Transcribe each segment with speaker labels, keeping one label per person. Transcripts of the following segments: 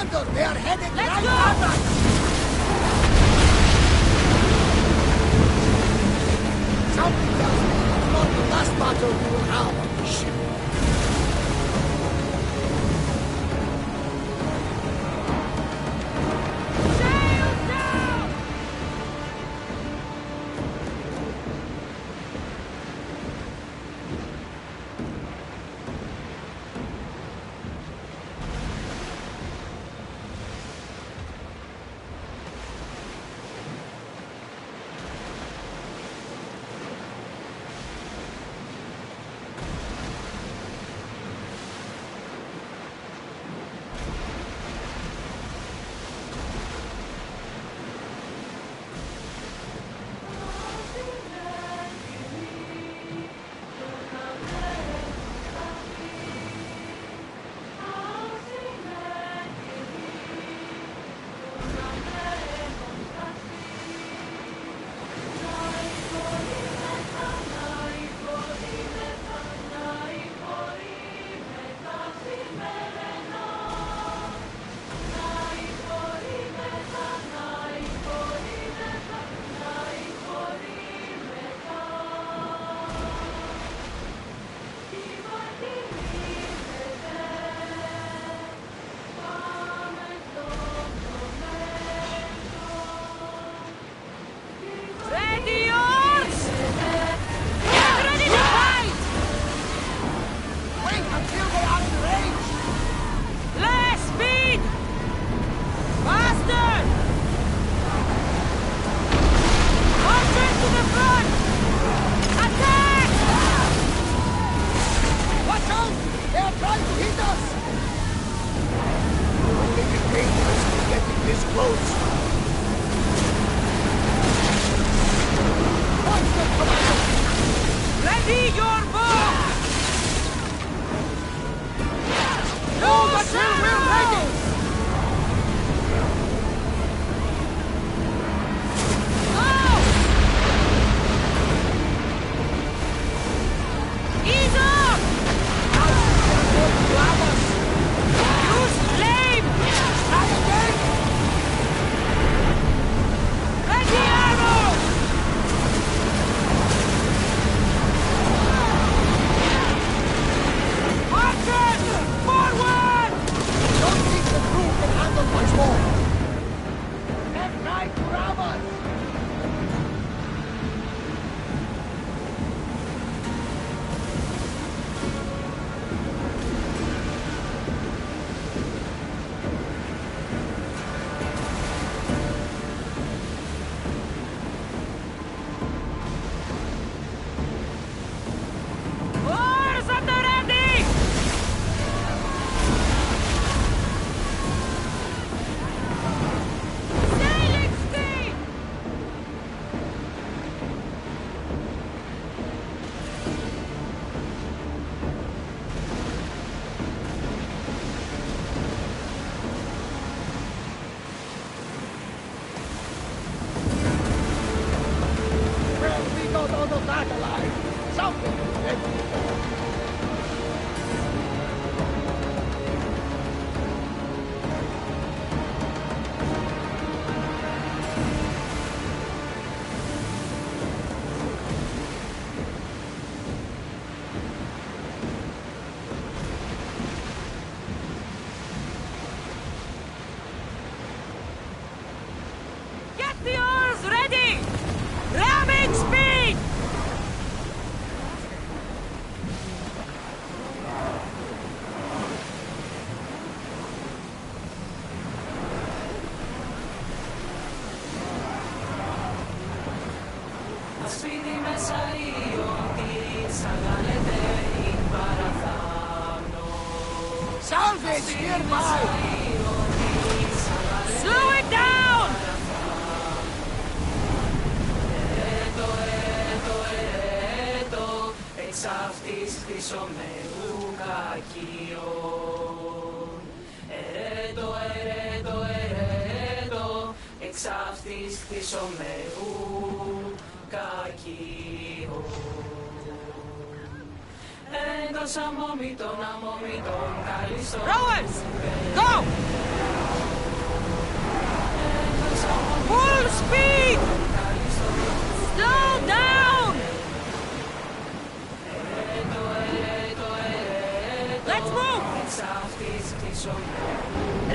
Speaker 1: Commander, they are headed
Speaker 2: Let's
Speaker 1: right
Speaker 2: go!
Speaker 1: at us! Something tells me it's not the last battle we will have on this ship.
Speaker 2: Sail down! Ready yours! Get ready to fight!
Speaker 1: Wait until we're out of range!
Speaker 2: Less speed! Faster! March to the front! Attack!
Speaker 1: Watch out! They are trying to hit us! I think it's dangerous to getting this close. Watch them, Commander!
Speaker 2: Ready your bow!
Speaker 1: Hold until we're ready!
Speaker 2: Ease up!
Speaker 1: Grab us!
Speaker 2: Use flame!
Speaker 1: Try again!
Speaker 2: Ready arrow! Marchers! Forward!
Speaker 1: Don't think the crew can handle much more! Left, right, grab us!
Speaker 2: Oars at the ready! Sailing speed!
Speaker 1: Well, we got all of that alive. Something is ready.
Speaker 2: Get the oars ready! Ramming speed!
Speaker 3: Ασπίδι μέσα ριώτη, σαγάλετε η παραθάμνο.
Speaker 1: Salvage nearby!
Speaker 2: Slow it down!
Speaker 3: Ερέτο, εξ αυτής χρυσομερού κακίων. Ερέτο, εξ αυτής χρυσομερού κακίων. Εντός αμόμητων, καλής
Speaker 2: Rowers! Go! Full speed! Slow down! Let's move!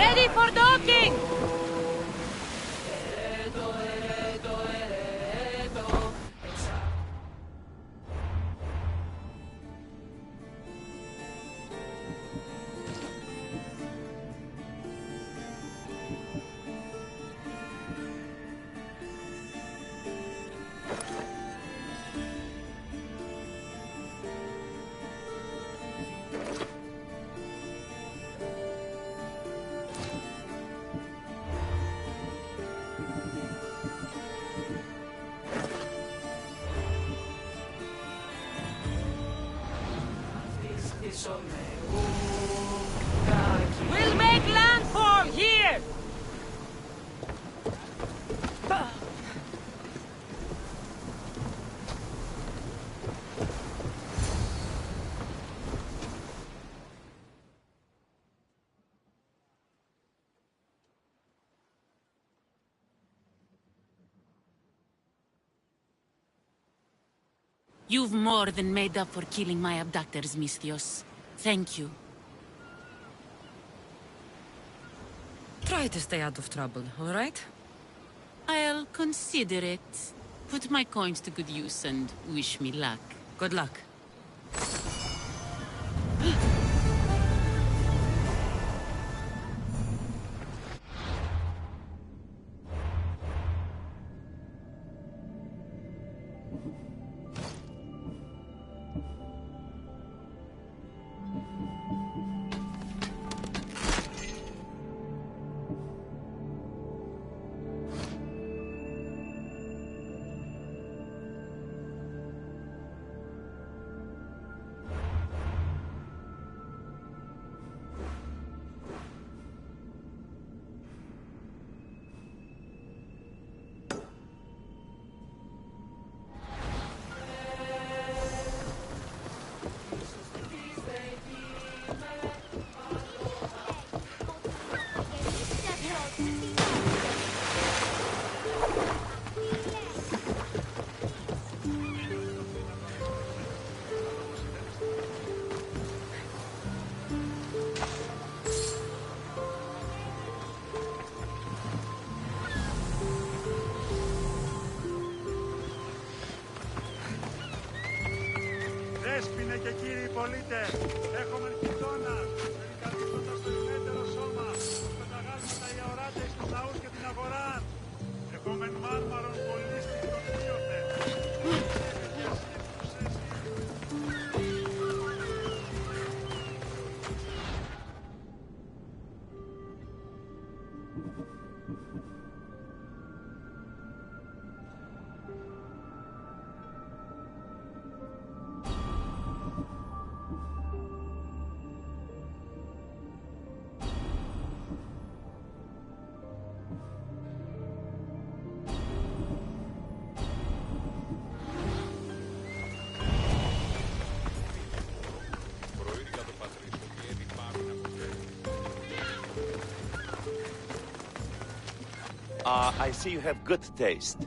Speaker 2: Ready for docking! We'll make landfall here!
Speaker 4: You've more than made up for killing my abductors, Misthios. Thank you.
Speaker 2: Try to stay out of trouble, all right?
Speaker 4: I'll consider it. Put my coins to good use and wish me luck.
Speaker 2: Good luck.
Speaker 5: Δέσποινε και κύριοι πολίτες, έχουμε γειτόνα, περικαλύπτοντας το ιδιαίτερο σώμα, ώστε τα γάλματα οι αοράτες στους ναούς και την αγορά. Έχουμε μάρμαρον πολύ στην κονδύωτε.
Speaker 6: I see you have good taste.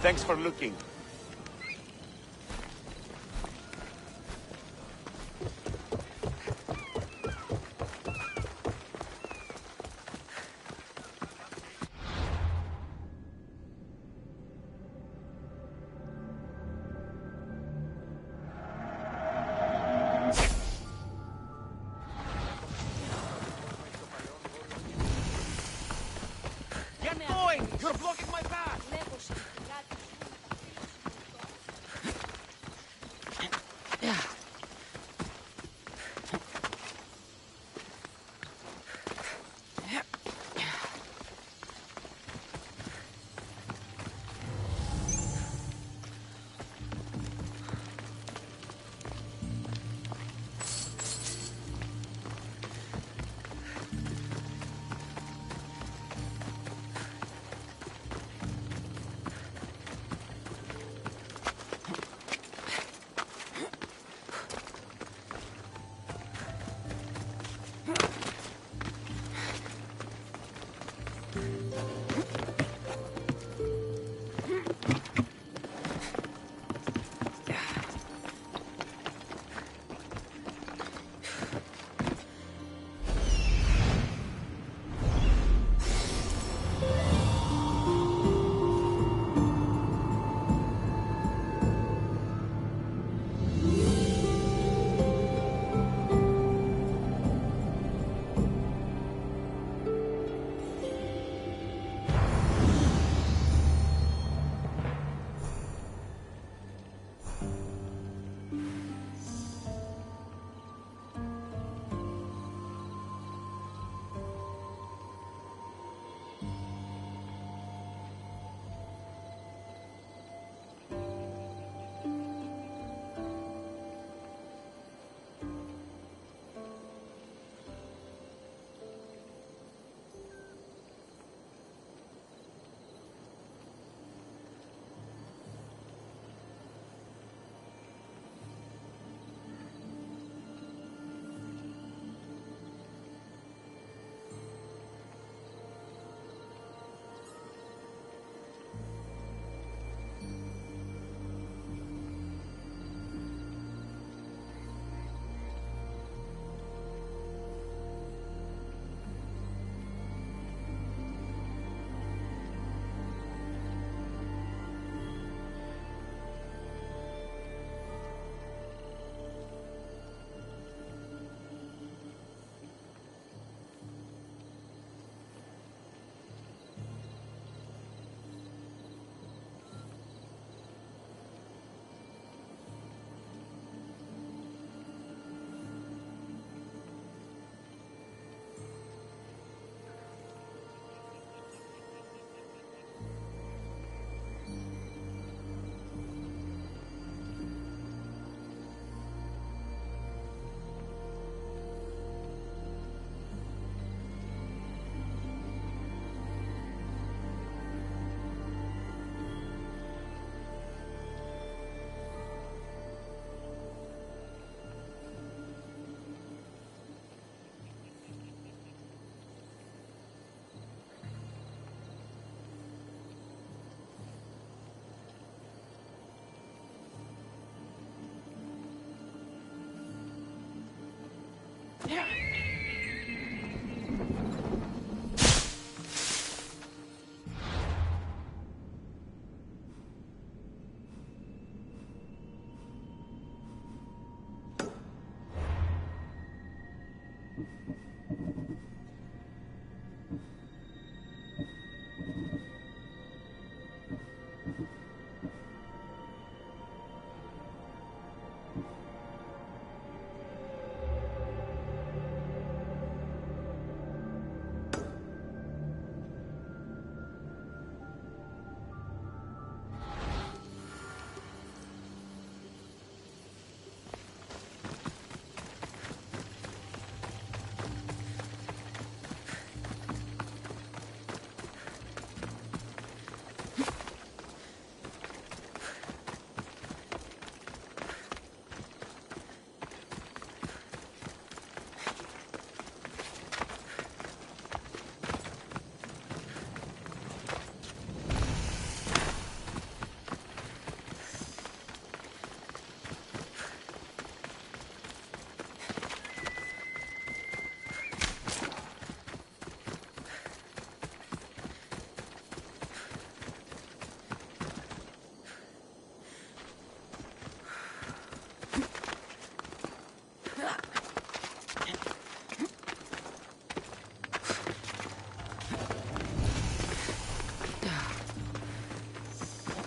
Speaker 6: Thanks for looking.
Speaker 1: Get going! You're blocking my path!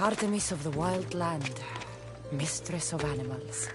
Speaker 6: Artemis of the wild land, mistress of animals.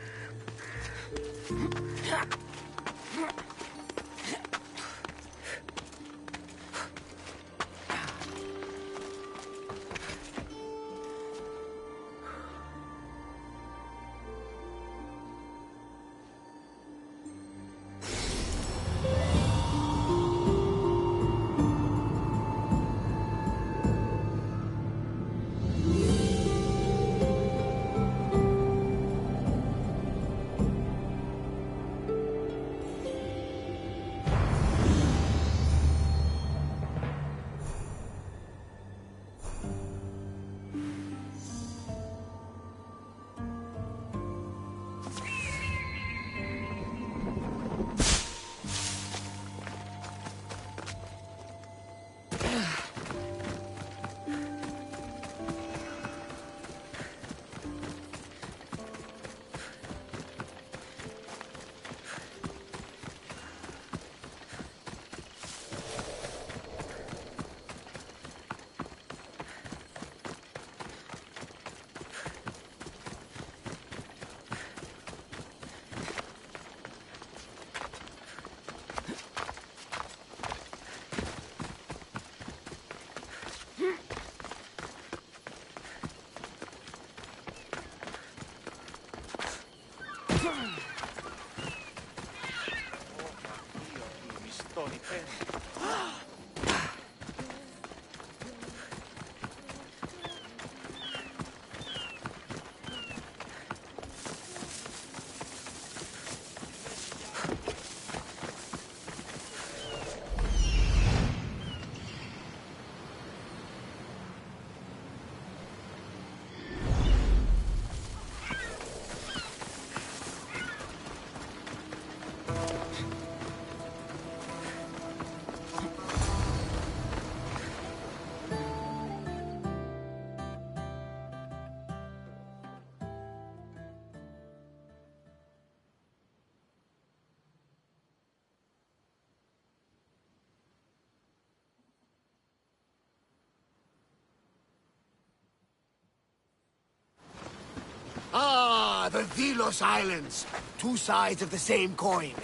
Speaker 1: Ah, the Delos Islands. Two sides of the same coin.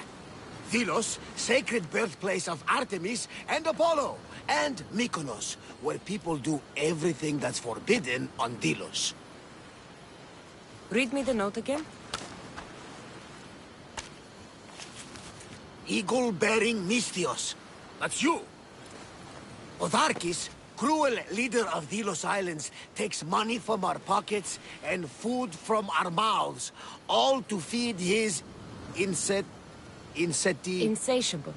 Speaker 1: Delos, sacred birthplace of Artemis and Apollo. And Mykonos, where people do everything that's forbidden on Delos.
Speaker 6: Read me the note again.
Speaker 1: Eagle-bearing Mystios. That's you. Otharkis, cruel leader of Delos Islands, takes money from our pockets and food from our mouths, all to feed his
Speaker 6: Insatiable.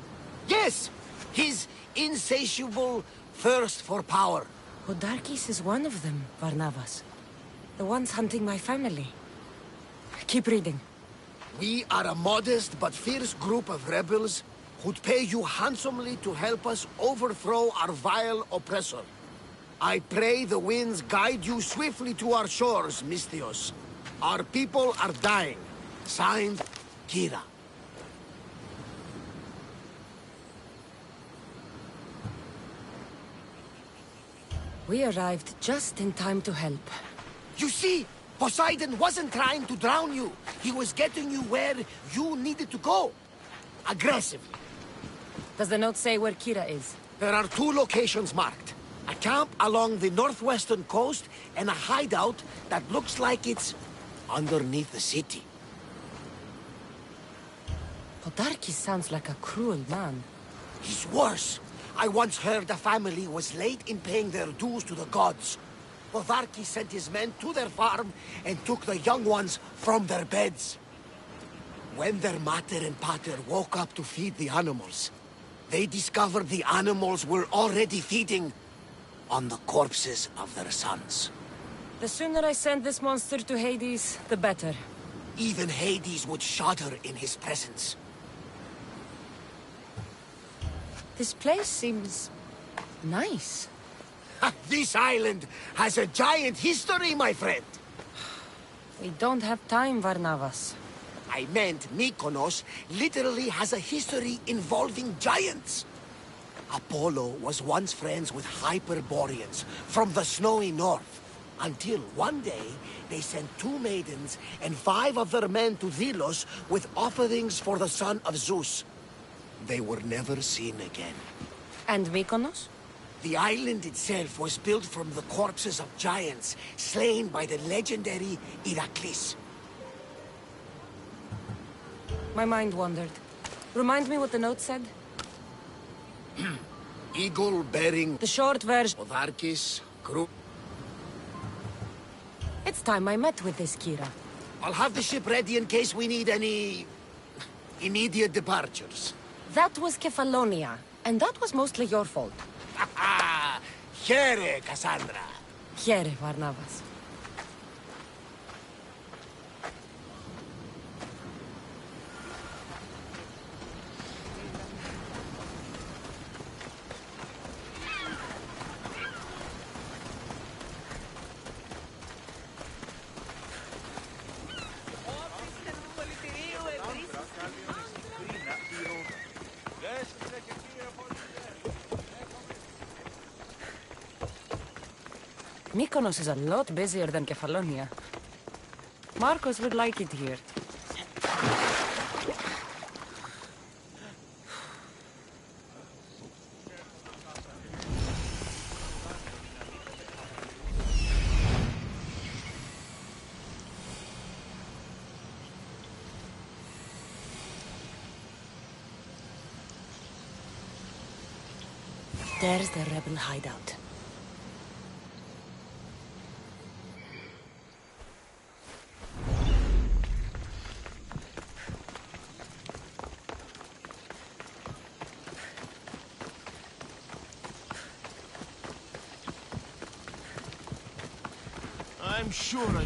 Speaker 1: Yes! His insatiable thirst for power.
Speaker 6: Odarkis is one of them, Varnavas. The ones hunting my family. Keep reading.
Speaker 1: We are a modest but fierce group of rebels who'd pay you handsomely to help us overthrow our vile oppressor. I pray the winds guide you swiftly to our shores, Mystios. Our people are dying. Signed, Kira.
Speaker 6: We arrived just in time to help.
Speaker 1: You see, Poseidon wasn't trying to drown you. He was getting you where you needed to go. Aggressively.
Speaker 6: Does the note say where Kira is?
Speaker 1: There are two locations marked. A camp along the northwestern coast and a hideout that looks like it's underneath the city.
Speaker 6: Odarkis sounds like a cruel man.
Speaker 1: He's worse. I once heard the family was late in paying their dues to the gods. Otharkis sent his men to their farm and took the young ones from their beds. When their mater and pater woke up to feed the animals, they discovered the animals were already feeding on the corpses of their sons.
Speaker 6: The sooner I send this monster to Hades, the better.
Speaker 1: Even Hades would shudder in his presence.
Speaker 6: This place seems nice.
Speaker 1: This island has a giant history, my friend.
Speaker 6: We don't have time, Varnavas.
Speaker 1: I meant Mykonos literally has a history involving giants. Apollo was once friends with Hyperboreans from the snowy north. Until one day, they sent 2 maidens and 5 of their men to Delos with offerings for the son of Zeus. They were never seen again.
Speaker 6: And Mykonos?
Speaker 1: The island itself was built from the corpses of giants slain by the legendary Heracles.
Speaker 6: My mind wandered. Remind me what the note said?
Speaker 1: Eagle bearing
Speaker 6: The short version.
Speaker 1: Odarkis, crew.
Speaker 6: It's time I met with this Kira.
Speaker 1: I'll have the ship ready in case we need any immediate departures.
Speaker 6: That was Kefalonia, and that was mostly your fault.
Speaker 1: Here, Cassandra.
Speaker 6: Here, Barnabas. Mykonos is a lot busier than Kefalonia. Marcos would like it here. There's the rebel hideout.
Speaker 1: I'm sure I...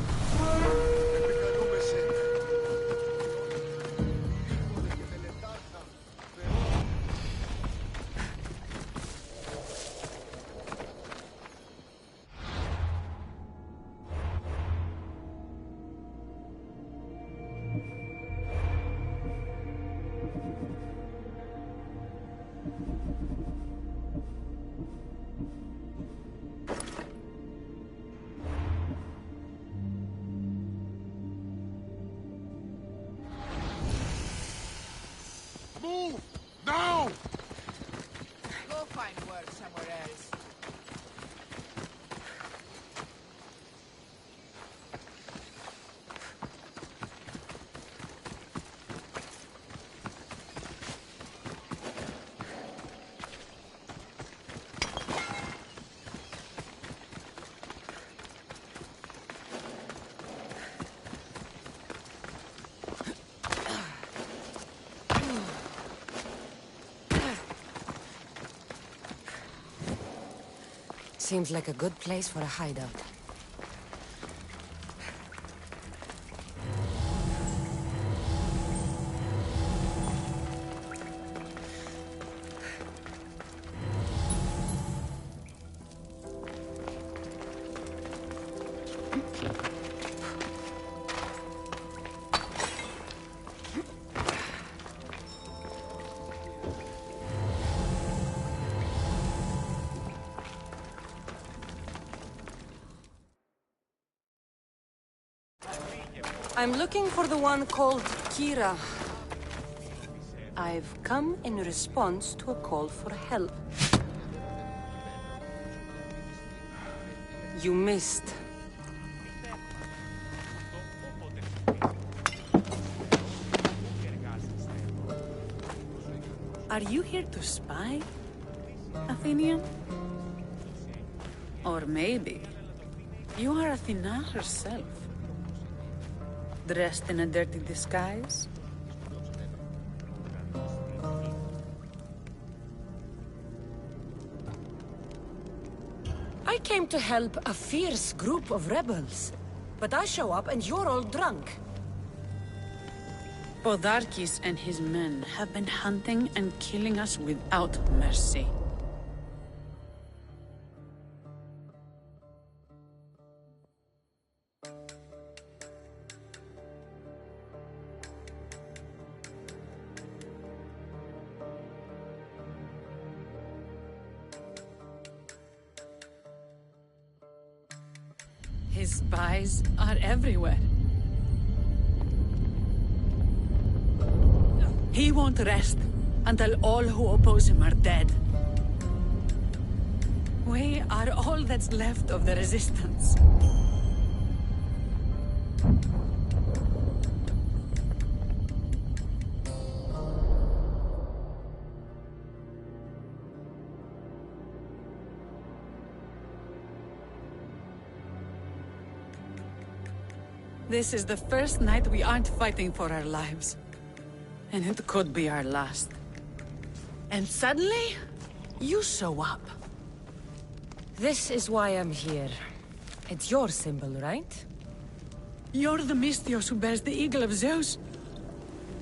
Speaker 1: Move! Now!
Speaker 2: Go find work somewhere else.
Speaker 6: Seems like a good place for a hideout. I'm looking for the one called Kira. I've come in response to a call for help. You missed.
Speaker 4: Are you here to spy, Athenian? Or maybe you are Athena herself, dressed in a dirty disguise?
Speaker 6: I came to help a fierce group of rebels. But I show up and you're all drunk.
Speaker 4: Podarkis and his men have been hunting and killing us without mercy.
Speaker 2: His spies are everywhere. He won't rest until all who oppose him are dead. We are all that's left of the resistance. This is the first night we aren't fighting for our lives. And it could be our last. And suddenly, you show up.
Speaker 6: This is why I'm here. It's your symbol, right?
Speaker 2: You're the Mystios who bears the eagle of Zeus.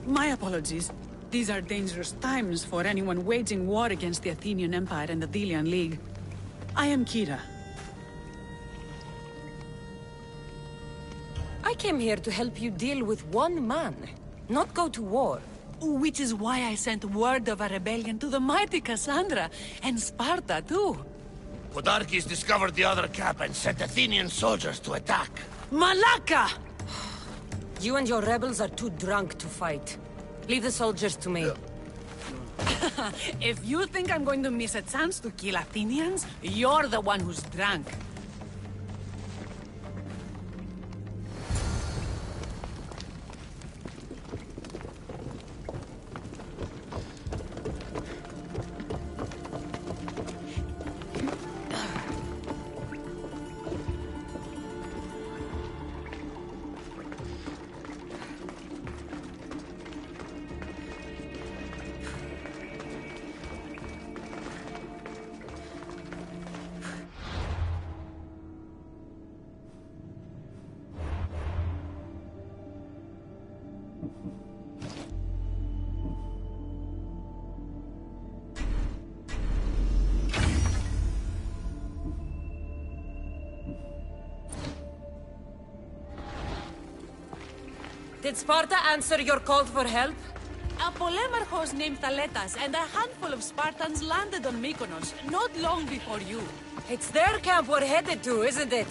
Speaker 2: My apologies. These are dangerous times for anyone waging war against the Athenian Empire and the Delian League. I am Kira.
Speaker 6: I came here to help you deal with one man, not go to war.
Speaker 2: Which is why I sent word of a rebellion to the mighty Cassandra, and Sparta too.
Speaker 1: Podarkes discovered the other cap and sent Athenian soldiers to attack.
Speaker 2: Malaka!
Speaker 6: You and your rebels are too drunk to fight. Leave the soldiers to me.
Speaker 2: If you think I'm going to miss a chance to kill Athenians, you're the one who's drunk.
Speaker 6: Did Sparta answer your call for help?
Speaker 2: A polemarchos named Thaletas and a handful of Spartans landed on Mykonos not long before you.
Speaker 6: It's their camp we're headed to, isn't it?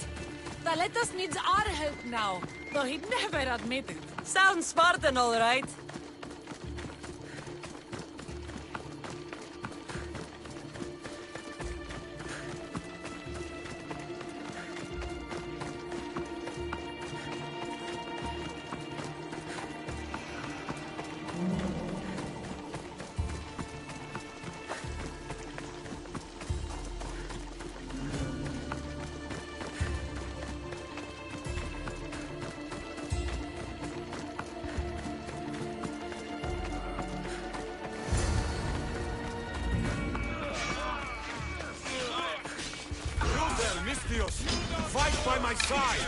Speaker 2: Thaletas needs our help now, though he'd never admit it.
Speaker 6: Sounds Spartan, all right.
Speaker 5: Fight by my side!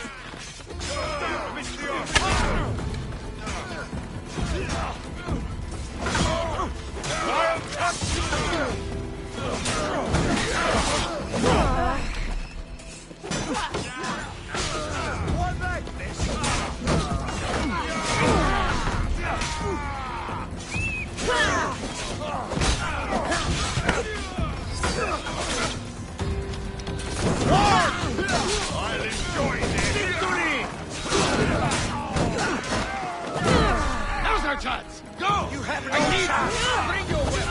Speaker 5: I'll enjoy this! Victory! Now's our chance! Go! You have no chance! Bring your weapons!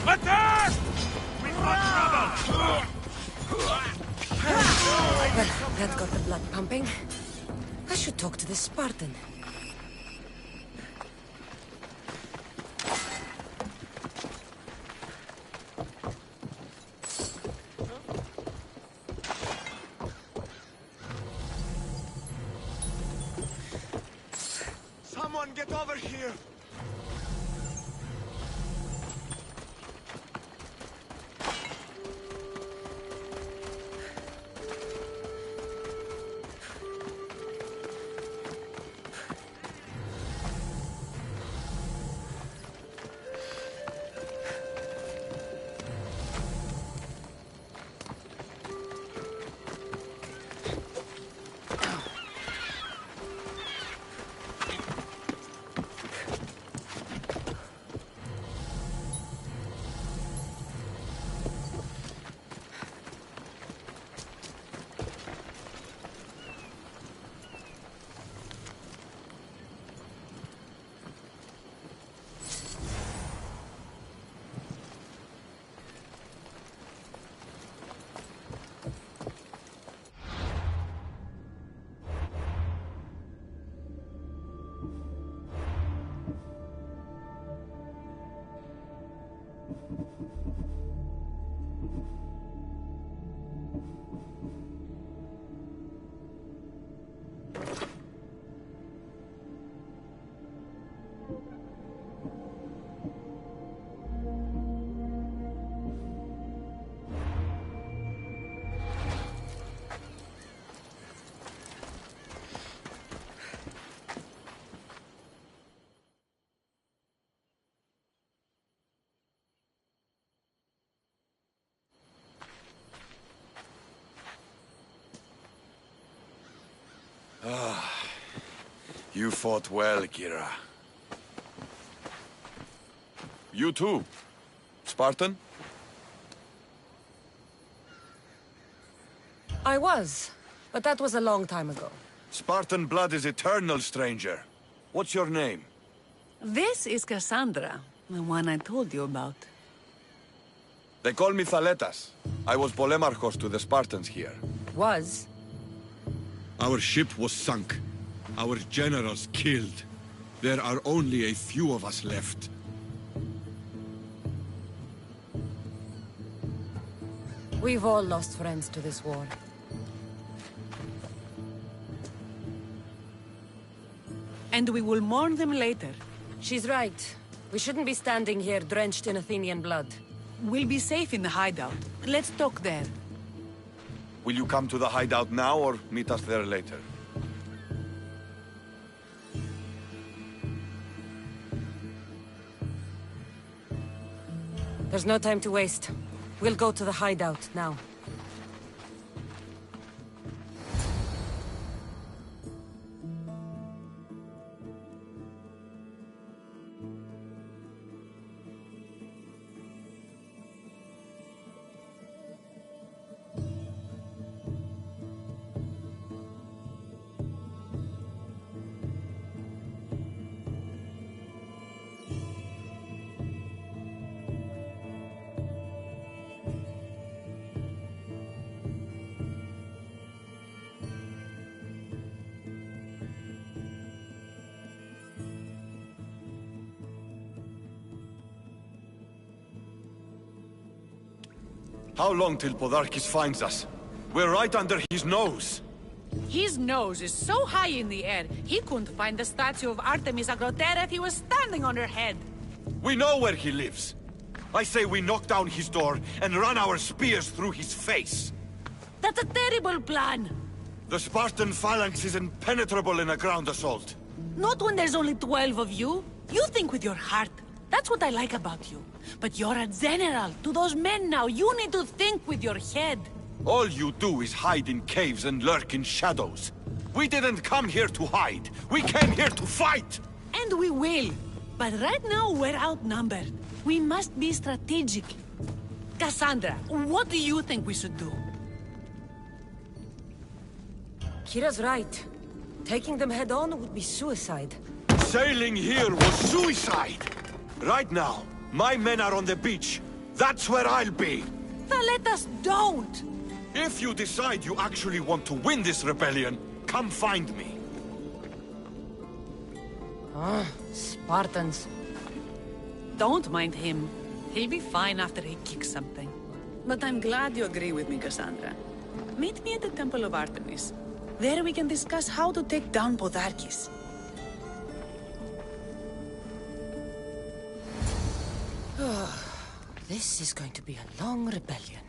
Speaker 5: Attack! We've got trouble!
Speaker 6: Well, that got the blood pumping. I should talk to this Spartan.
Speaker 5: Someone get over here!
Speaker 7: You fought well, Kira. You too. Spartan?
Speaker 6: I was, but that was a long time ago.
Speaker 7: Spartan blood is eternal, stranger. What's your name?
Speaker 2: This is Cassandra, the one I told you about.
Speaker 7: They call me Thaletas. I was Polemarchos to the Spartans here.
Speaker 6: Was?
Speaker 8: Our ship was sunk. Our generals killed. There are only a few of us left.
Speaker 6: We've all lost friends to this war.
Speaker 2: And we will mourn them later.
Speaker 6: She's right. We shouldn't be standing here drenched in Athenian blood.
Speaker 2: We'll be safe in the hideout. Let's talk there.
Speaker 7: Will you come to the hideout now or meet us there later?
Speaker 6: There's no time to waste. We'll go to the hideout now.
Speaker 7: How long till Podarkis finds us? We're right under his nose.
Speaker 2: His nose is so high in the air, he couldn't find the statue of Artemis Agrotera if he was standing on her head.
Speaker 7: We know where he lives. I say we knock down his door and run our spears through his face.
Speaker 2: That's a terrible plan.
Speaker 7: The Spartan phalanx is impenetrable in a ground assault.
Speaker 2: Not when there's only 12 of you. You think with your heart. That's what I like about you. But you're a general. To those men now, you need to think with your head.
Speaker 7: All you do is hide in caves and lurk in shadows. We didn't come here to hide. We came here to fight!
Speaker 2: And we will. But right now, we're outnumbered. We must be strategic. Cassandra, what do you think we should do?
Speaker 6: Kira's right. Taking them head on would be suicide.
Speaker 7: Sailing here was suicide! Right now, my men are on the beach. That's where I'll be!
Speaker 2: Let us don't!
Speaker 7: If you decide you actually want to win this rebellion, come find me.
Speaker 6: Spartans.
Speaker 2: Don't mind him. He'll be fine after he kicks something. But I'm glad you agree with me, Cassandra. Meet me at the Temple of Artemis. There we can discuss how to take down Podarkis.
Speaker 6: This is going to be a long rebellion.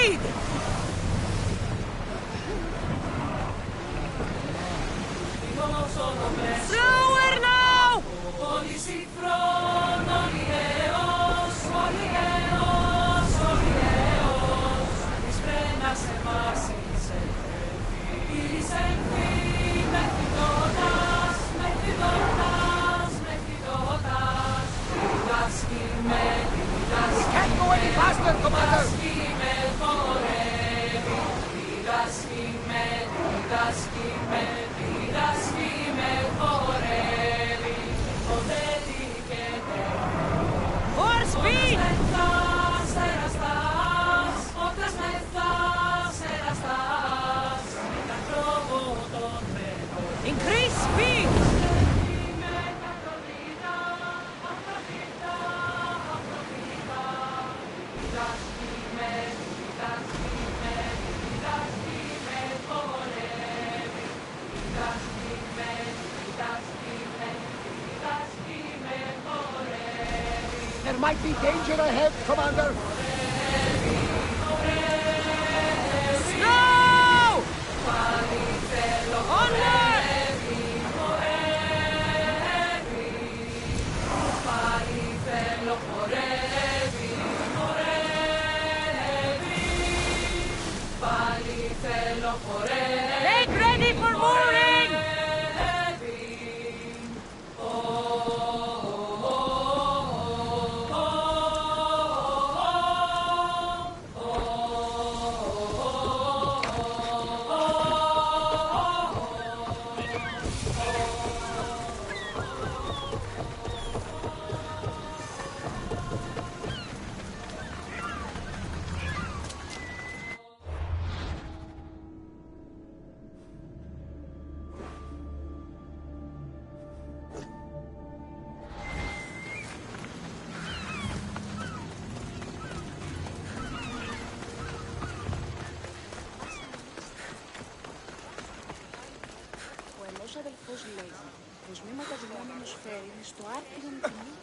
Speaker 6: Speed! Slower now!
Speaker 3: Odyssey from Olieos, Olieos, Olieos. Τις φρένας εμάσεις εισελθεί με φυτότας, με φυτότας, με φυτότας. Διδάσκει
Speaker 1: Can't go any faster, Commander!
Speaker 3: με χορεύει. Διδάσκει με χορεύει. Ποτέ τυχεται.
Speaker 6: More speed!
Speaker 3: Μεθάς, εραστάς, όπλας μεθάς, εραστάς. Με τα τρόπο των πέτων.
Speaker 6: Increase speed!
Speaker 3: Με τα προδίτα, απροδίτα, απροδίτα. Διδάσκει με χορεύει. Διδάσκει με χορεύει.
Speaker 1: There might be danger ahead, Commander!
Speaker 6: Slow! Onward! Make ready for moving!
Speaker 9: Ο ενός αδελφός λέγει πως μη μεταβιώνομος φέρει στο άρτιον τιμή.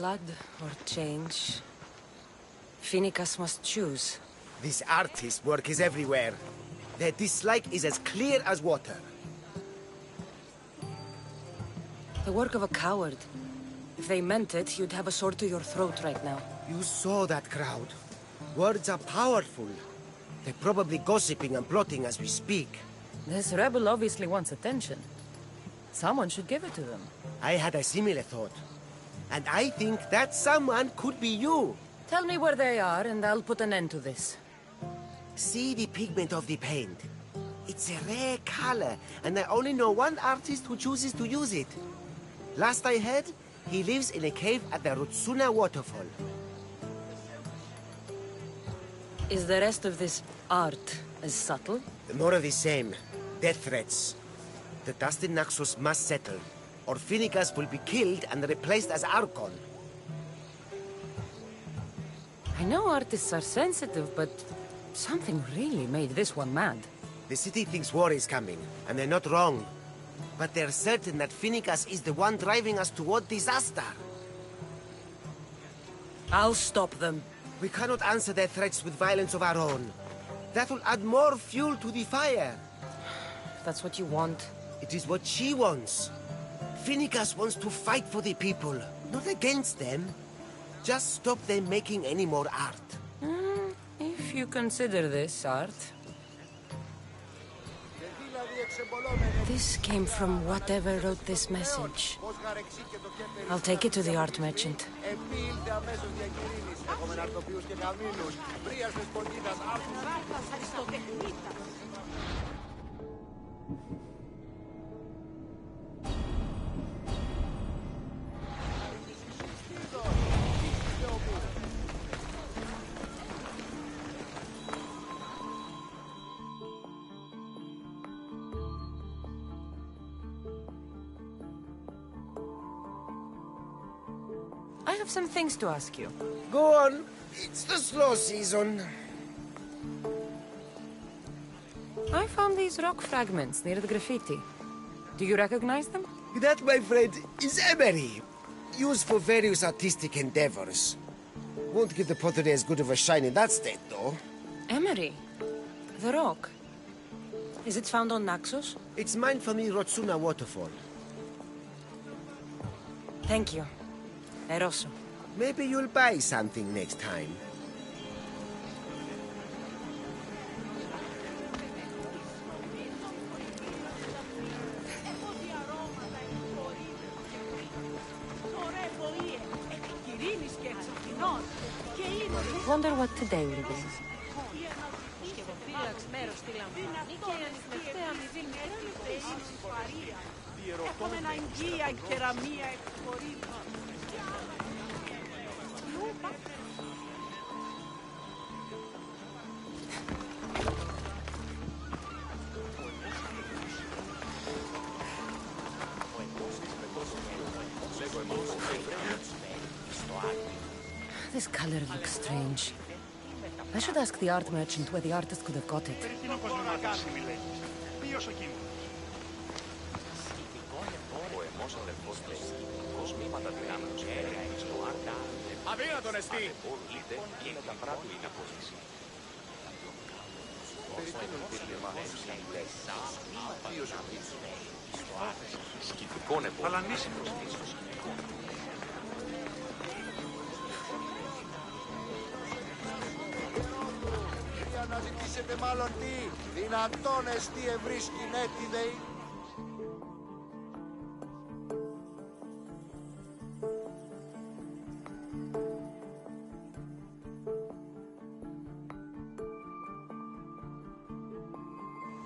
Speaker 6: Blood or change? Phoenicus must choose.
Speaker 1: This artist's work is everywhere. Their dislike is as clear as water.
Speaker 6: The work of a coward. If they meant it, you'd have a sword to your throat right now.
Speaker 1: You saw that crowd. Words are powerful. They're probably gossiping and plotting as we speak.
Speaker 6: This rebel obviously wants attention. Someone should give it to them.
Speaker 1: I had a similar thought. And I think that someone could be you.
Speaker 6: Tell me where they are, and I'll put an end to this.
Speaker 1: See the pigment of the paint. It's a rare color, and I only know one artist who chooses to use it. Last I heard, he lives in a cave at the Rutsuna waterfall.
Speaker 6: Is the rest of this art as subtle?
Speaker 1: More of the same. Death threats. The dust in Naxos must settle, or Phoenicus will be killed and replaced as Archon.
Speaker 6: I know artists are sensitive, but something really made this one mad.
Speaker 1: The city thinks war is coming, and they're not wrong. But they're certain that Phoenicus is the one driving us toward disaster.
Speaker 6: I'll stop them.
Speaker 1: We cannot answer their threats with violence of our own. That will add more fuel to the fire.
Speaker 6: If that's what you want.
Speaker 1: It is what she wants. Phoenicus wants to fight for the people, not against them. Just stop them making any more art.
Speaker 6: If you consider this art. This came from whatever wrote this message. I'll take it to the art merchant. have some things to ask you.
Speaker 10: Go on. It's the slow season.
Speaker 6: I found these rock fragments near the graffiti. Do you recognize them?
Speaker 10: That, my friend, is emery. Used for various artistic endeavors. Won't give the pottery as good of a shine in that state, though.
Speaker 6: Emery? The rock? Is it found on Naxos?
Speaker 10: It's mined from the Rotsuna waterfall.
Speaker 6: Thank you. Eroso.
Speaker 10: Maybe you'll buy something next time.
Speaker 6: Wonder what today will be. This color looks strange. I should ask the art merchant where the artist could have got it.
Speaker 11: Αδύνατον εστί!
Speaker 12: Να ζητήσετε μάλλον τι, δυνατόν εστί ευρίσκει νέτη δεϊ.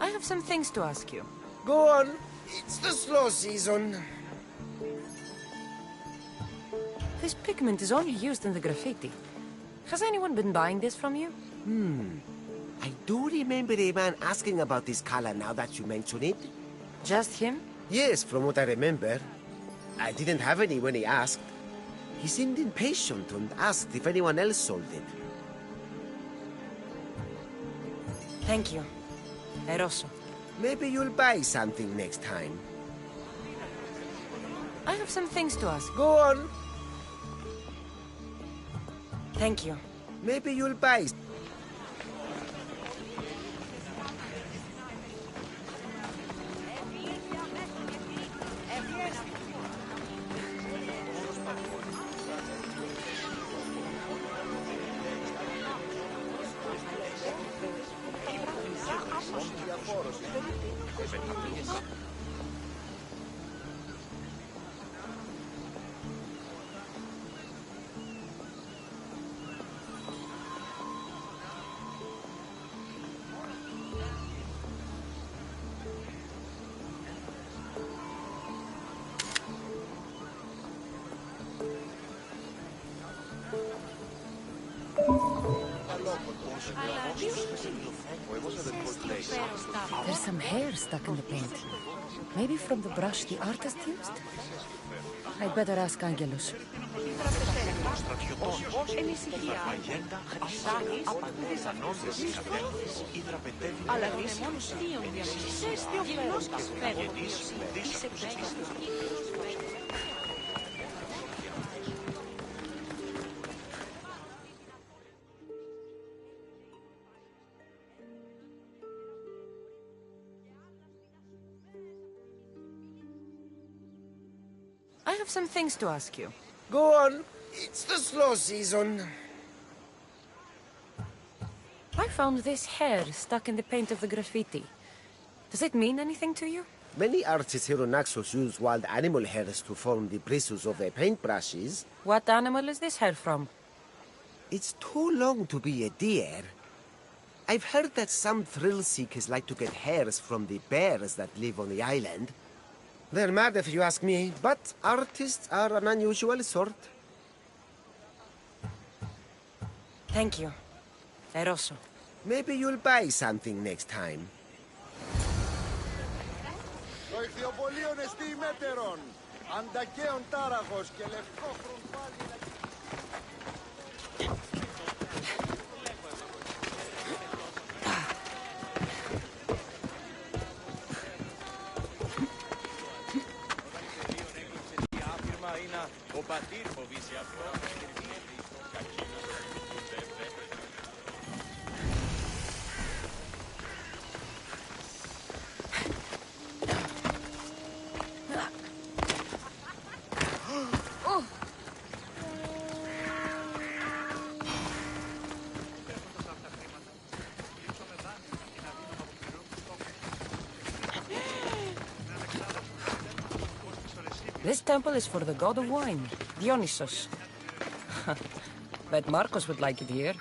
Speaker 6: I have some things to ask you.
Speaker 10: Go on. It's the slow season.
Speaker 6: This pigment is only used in the graffiti. Has anyone been buying this from you?
Speaker 10: I do remember a man asking about this color now that you mention it.
Speaker 6: Just him?
Speaker 10: Yes, from what I remember. I didn't have any when he asked. He seemed impatient and asked if anyone else sold it.
Speaker 6: Thank you. Eroso.
Speaker 10: Maybe you'll buy something next time.
Speaker 6: I have some things to ask.
Speaker 10: Go on.
Speaker 6: Thank you.
Speaker 10: Maybe you'll buy...
Speaker 6: There's some hair stuck in the paint. Maybe from the brush the artist used? I'd better ask Angelus. I have some things to ask you.
Speaker 10: Go on. It's the slow season.
Speaker 6: I found this hair stuck in the paint of the graffiti. Does it mean anything to you?
Speaker 10: Many artists here on Naxos use wild animal hairs to form the bristles of their paintbrushes.
Speaker 6: What animal is this hair from?
Speaker 10: It's too long to be a deer. I've heard that some thrill seekers like to get hairs from the bears that live on the island. They're mad if you ask me, but artists are an unusual sort.
Speaker 6: Thank you. Eroso.
Speaker 10: Maybe you'll buy something next time.
Speaker 12: Το ηχθιοπολίον εστί μέτερον, αντακαίων τάραχος και λευκό χρονπάλι να... Ο πατήρ φοβήσει αυτό.
Speaker 6: This temple is for the god of wine, Dionysos. Bet Marcos would like it here.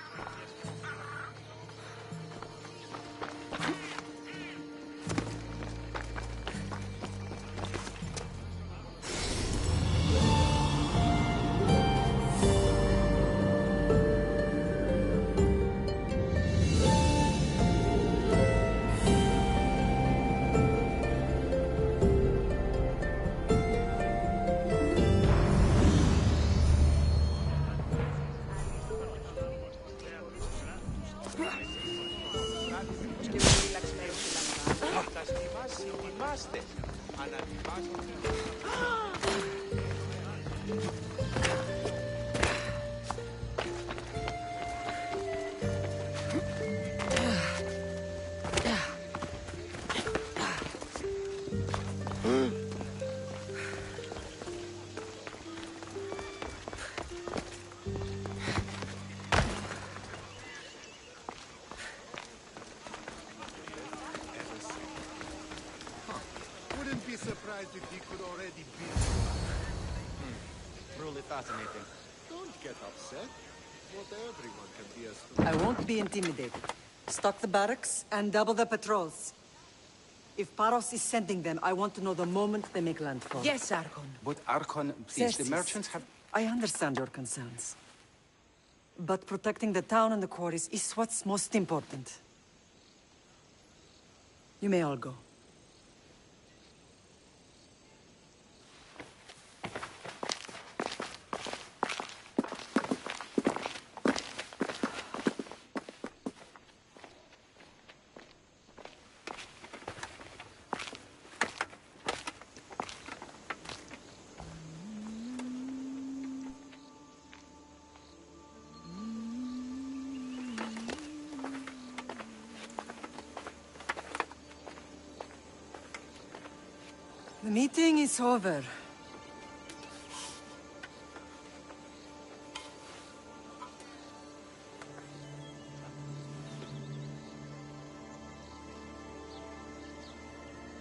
Speaker 12: Wouldn't be surprised if he could already be. Truly fascinating. Don't get upset. Not everyone can be as...
Speaker 11: I won't be intimidated. Stock the barracks and double the patrols. If Paros is sending them, I want to know the moment they make landfall.
Speaker 6: Yes, Archon.
Speaker 13: But Archon, please, the
Speaker 11: Certes,
Speaker 13: merchants have...
Speaker 11: I understand your concerns. But protecting the town and the quarries is what's most important. You may all go. The meeting is over.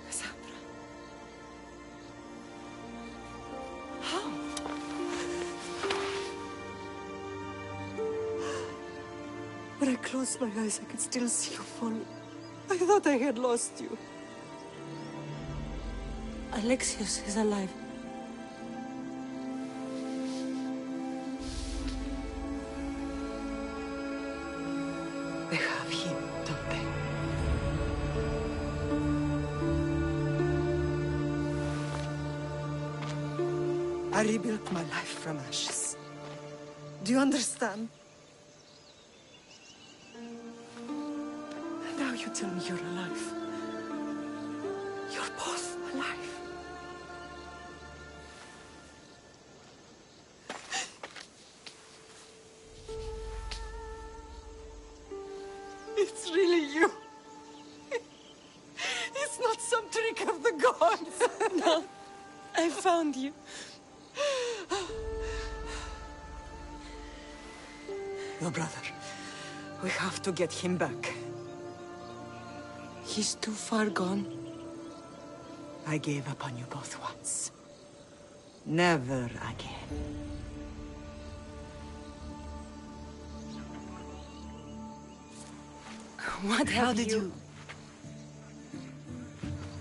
Speaker 11: Cassandra. How? When I closed my eyes, I could still see you fall. I thought I had lost you. Alexios is alive. They have him, don't they? I rebuilt my life from ashes. Do you understand? Now you tell me you're alive. You're both alive. It's really you. It's not some trick of the gods. No, I found you. Your brother. We have to get him back. He's too far gone. I gave up on you both once. Never again.
Speaker 6: What
Speaker 11: How
Speaker 6: have
Speaker 11: did you...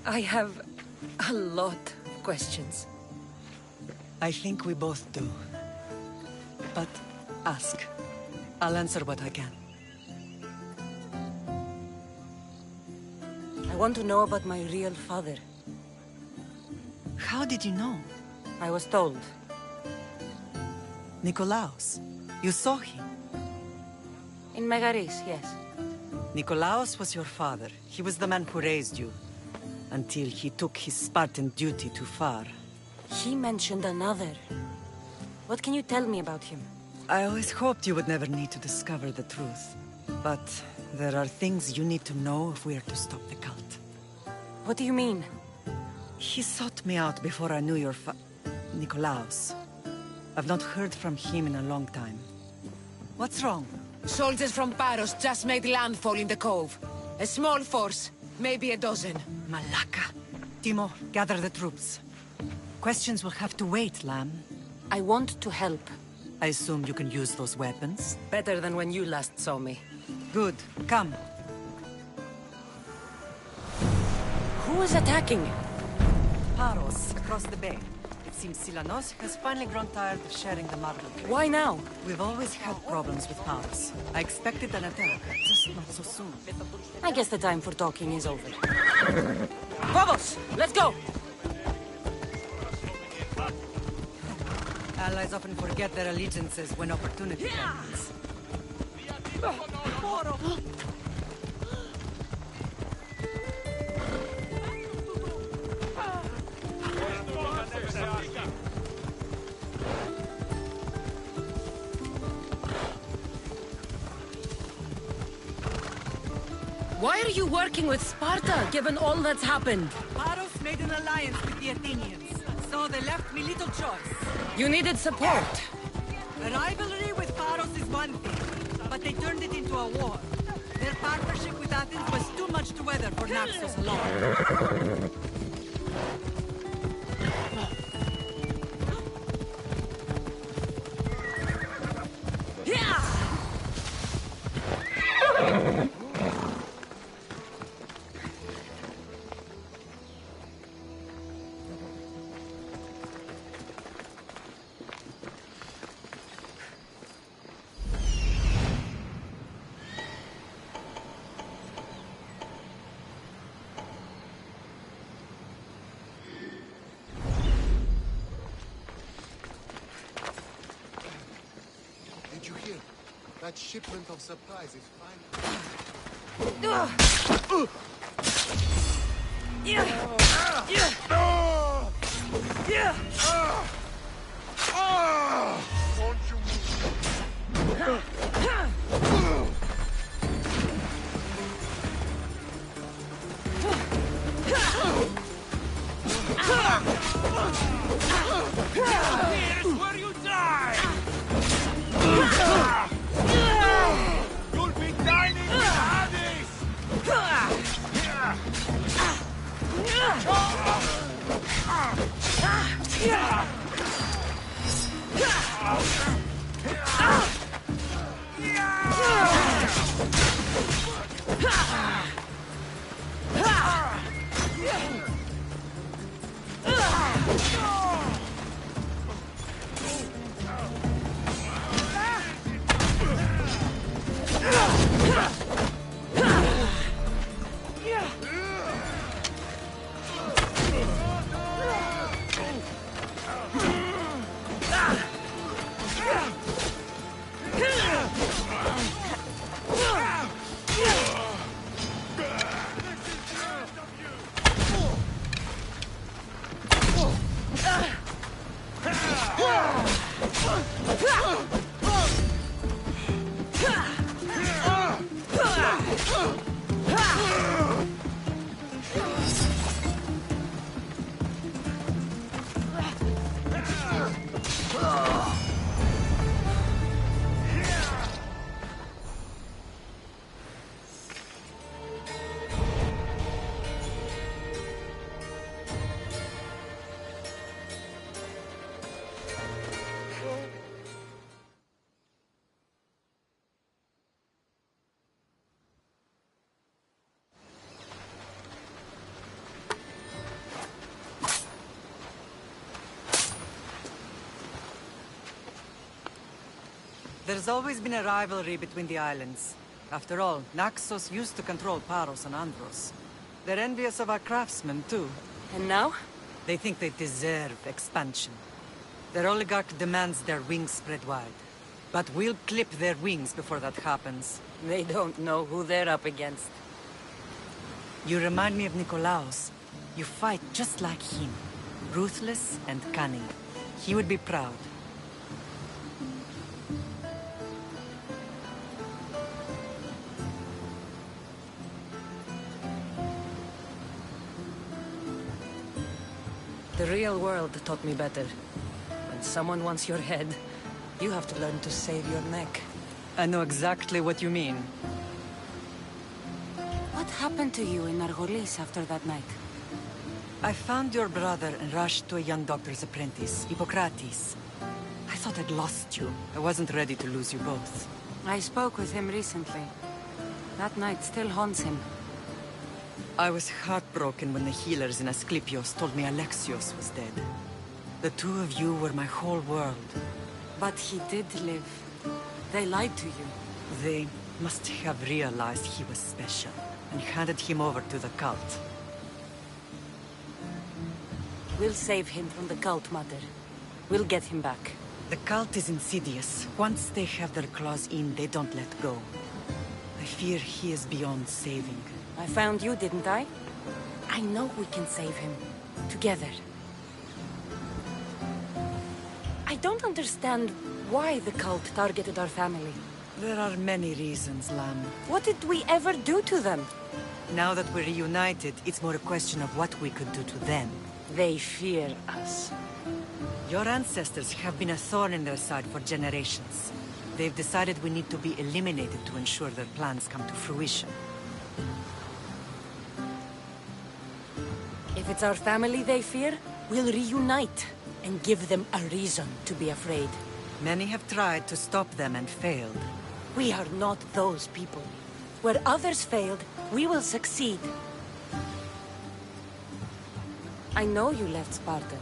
Speaker 6: I have a lot of questions.
Speaker 11: I think we both do. But ask. I'll answer what I can.
Speaker 6: I want to know about my real father.
Speaker 11: How did you know?
Speaker 6: I was told.
Speaker 11: Nikolaos. You saw him.
Speaker 6: In Megaris, yes.
Speaker 11: Nikolaos was your father. He was the man who raised you. Until he took his Spartan duty too far.
Speaker 6: He mentioned another.
Speaker 13: What can you tell me about him?
Speaker 11: I always hoped you would never need to discover the truth. But there are things you need to know if we are to stop the cult.
Speaker 13: What do you mean?
Speaker 11: He sought me out before I knew your Nikolaos. I've not heard from him in a long time. What's wrong?
Speaker 14: Soldiers from Paros just made landfall in the cove. A small force, maybe a dozen.
Speaker 11: Malaka. Timo, gather the troops. Questions will have to wait, Lamb.
Speaker 13: I want to help.
Speaker 11: I assume you can use those weapons?
Speaker 13: Better than when you last saw me.
Speaker 11: Good. Come.
Speaker 13: Who is attacking?
Speaker 11: Paros, across the bay. It seems Silanos has finally grown tired of sharing the marble.
Speaker 13: Why now?
Speaker 11: We've always had problems with Paros. I expected an attack, just not so soon.
Speaker 13: I guess the time for talking is over. Vamos! Let's go!
Speaker 11: Allies often forget their allegiances when opportunity comes.
Speaker 13: Why are you working with Sparta, given all that's happened?
Speaker 11: Paros made an alliance with the Athenians, so they left me little choice.
Speaker 13: You needed support.
Speaker 11: A rivalry with Paros is one thing, but they turned it into a war. Their partnership with Athens was too much to weather for Naxos alone.
Speaker 12: That shipment of supplies is fine. Don't you
Speaker 7: Here's where you die! You'll be dining with Hades!
Speaker 11: There's always been a rivalry between the islands. After all, Naxos used to control Paros and Andros. They're envious of our craftsmen, too.
Speaker 13: And now?
Speaker 11: They think they deserve expansion. Their oligarch demands their wings spread wide. But we'll clip their wings before that happens.
Speaker 13: They don't know who they're up against.
Speaker 11: You remind me of Nikolaos. You fight just like him. Ruthless and cunning. He would be proud.
Speaker 13: The real world taught me better. When someone wants your head, you have to learn to save your neck.
Speaker 11: I know exactly what you mean.
Speaker 13: What happened to you in Argolis after that night?
Speaker 11: I found your brother and rushed to a young doctor's apprentice, Hippocrates. I thought I'd lost you. I wasn't ready to lose you both.
Speaker 13: I spoke with him recently. That night still haunts him.
Speaker 11: I was heartbroken when the healers in Asclepios told me Alexios was dead. The two of you were my whole world.
Speaker 13: But he did live. They lied to you.
Speaker 11: They must have realized he was special and handed him over to the cult.
Speaker 13: We'll save him from the cult, Mother. We'll get him back.
Speaker 11: The cult is insidious. Once they have their claws in, they don't let go. I fear he is beyond saving.
Speaker 13: I found you, didn't I? I know we can save him. Together. I don't understand why the cult targeted our family.
Speaker 11: There are many reasons, Lamb.
Speaker 13: What did we ever do to them?
Speaker 11: Now that we're reunited, it's more a question of what we could do to them.
Speaker 13: They fear us.
Speaker 11: Your ancestors have been a thorn in their side for generations. They've decided we need to be eliminated to ensure their plans come to fruition.
Speaker 13: If it's our family they fear, we'll reunite and give them a reason to be afraid.
Speaker 11: Many have tried to stop them and failed.
Speaker 13: We are not those people. Where others failed, we will succeed. I know you left Sparta,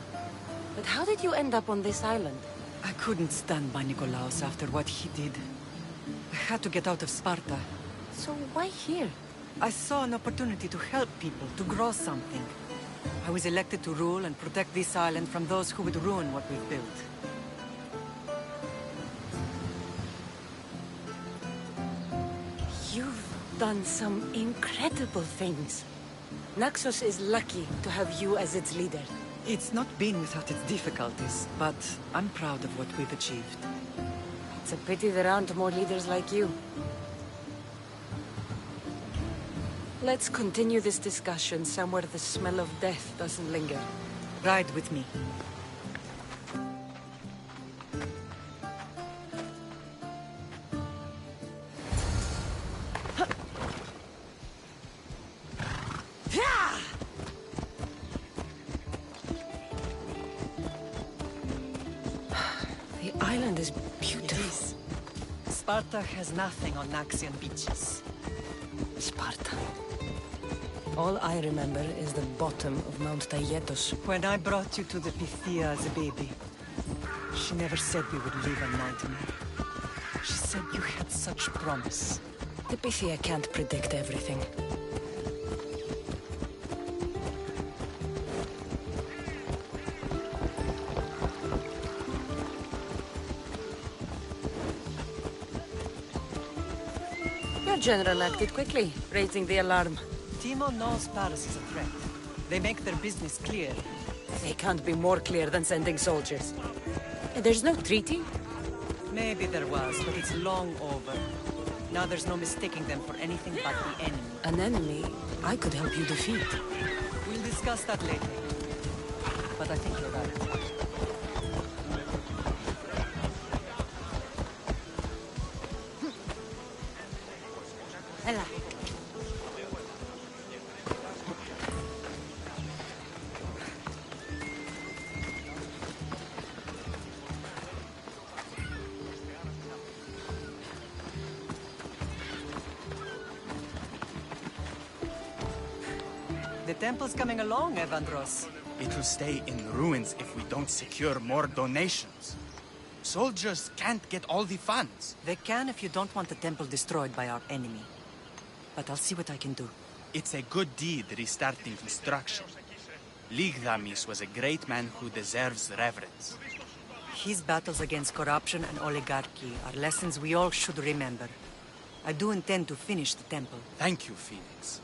Speaker 13: but how did you end up on this island?
Speaker 11: I couldn't stand by Nikolaos after what he did. I had to get out of Sparta.
Speaker 13: So why here?
Speaker 11: I saw an opportunity to help people, to grow something. I was elected to rule and protect this island from those who would ruin what we've built.
Speaker 13: You've done some incredible things. Naxos is lucky to have you as its leader.
Speaker 11: It's not been without its difficulties, but I'm proud of what we've achieved.
Speaker 13: It's a pity there aren't more leaders like you. Let's continue this discussion somewhere the smell of death doesn't linger.
Speaker 11: Ride with me.
Speaker 13: The island is beautiful.
Speaker 11: Sparta has nothing on Naxian beaches.
Speaker 13: Sparta. All I remember is the bottom of Mount Taygetos.
Speaker 11: When I brought you to the Pythia as a baby, she never said we would live a nightmare. She said you had such promise.
Speaker 13: The Pythia can't predict everything. Your general acted quickly, raising the alarm.
Speaker 11: Timo knows Paris is a threat. They make their business clear.
Speaker 13: They can't be more clear than sending soldiers. There's no treaty?
Speaker 11: Maybe there was, but it's long over. Now there's no mistaking them for anything but the enemy.
Speaker 13: An enemy I could help you defeat.
Speaker 11: We'll discuss that later. But I think you're right.
Speaker 13: Ella.
Speaker 11: The temple's coming along, Evandros.
Speaker 15: It will stay in ruins if we don't secure more donations. Soldiers can't get all the funds.
Speaker 11: They can if you don't want the temple destroyed by our enemy. But I'll see what I can do.
Speaker 15: It's a good deed restarting construction. Ligdamis was a great man who deserves reverence.
Speaker 11: His battles against corruption and oligarchy are lessons we all should remember. I do intend to finish the temple.
Speaker 15: Thank you, Phoenix.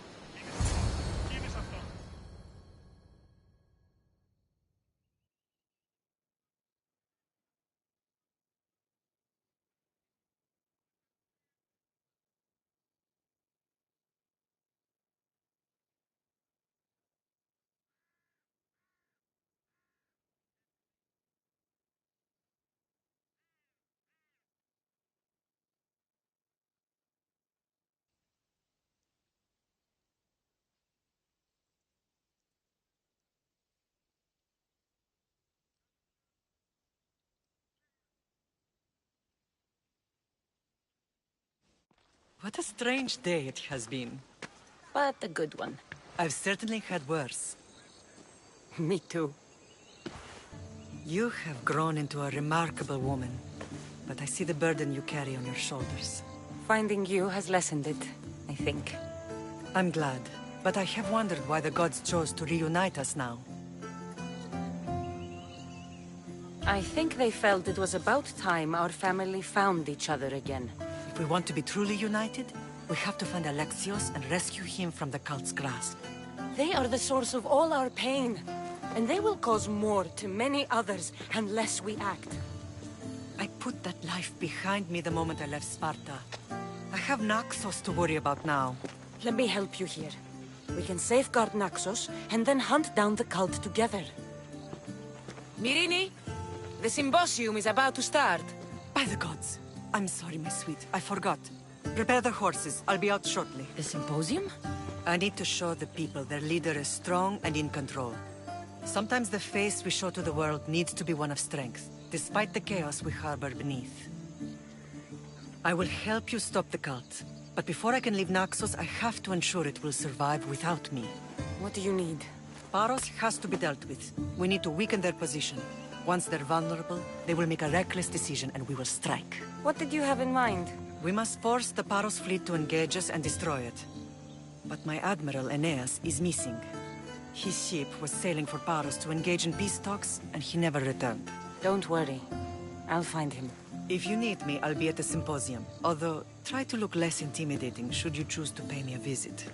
Speaker 11: What a strange day it has been.
Speaker 13: But a good one.
Speaker 11: I've certainly had worse.
Speaker 13: Me too.
Speaker 11: You have grown into a remarkable woman, but I see the burden you carry on your shoulders.
Speaker 13: Finding you has lessened it, I think.
Speaker 11: I'm glad, but I have wondered why the gods chose to reunite us now.
Speaker 13: I think they felt it was about time our family found each other again.
Speaker 11: If we want to be truly united, we have to find Alexios and rescue him from the cult's grasp.
Speaker 13: They are the source of all our pain, and they will cause more to many others unless we act.
Speaker 11: I put that life behind me the moment I left Sparta. I have Naxos to worry about now.
Speaker 13: Let me help you here. We can safeguard Naxos, and then hunt down the cult together.
Speaker 14: Myrrine, the symposium is about to start.
Speaker 11: By the gods. I'm sorry, my sweet. I forgot. Prepare the horses. I'll be out shortly.
Speaker 13: The symposium?
Speaker 11: I need to show the people their leader is strong and in control. Sometimes the face we show to the world needs to be one of strength, despite the chaos we harbor beneath. I will help you stop the cult, but before I can leave Naxos, I have to ensure it will survive without me.
Speaker 13: What do you need?
Speaker 11: Paros has to be dealt with. We need to weaken their position. Once they're vulnerable, they will make a reckless decision and we will strike.
Speaker 13: What did you have in mind?
Speaker 11: We must force the Paros fleet to engage us and destroy it. But my admiral, Aeneas, is missing. His ship was sailing for Paros to engage in peace talks, and he never returned.
Speaker 13: Don't worry. I'll find him.
Speaker 11: If you need me, I'll be at the symposium. Although, try to look less intimidating should you choose to pay me a visit.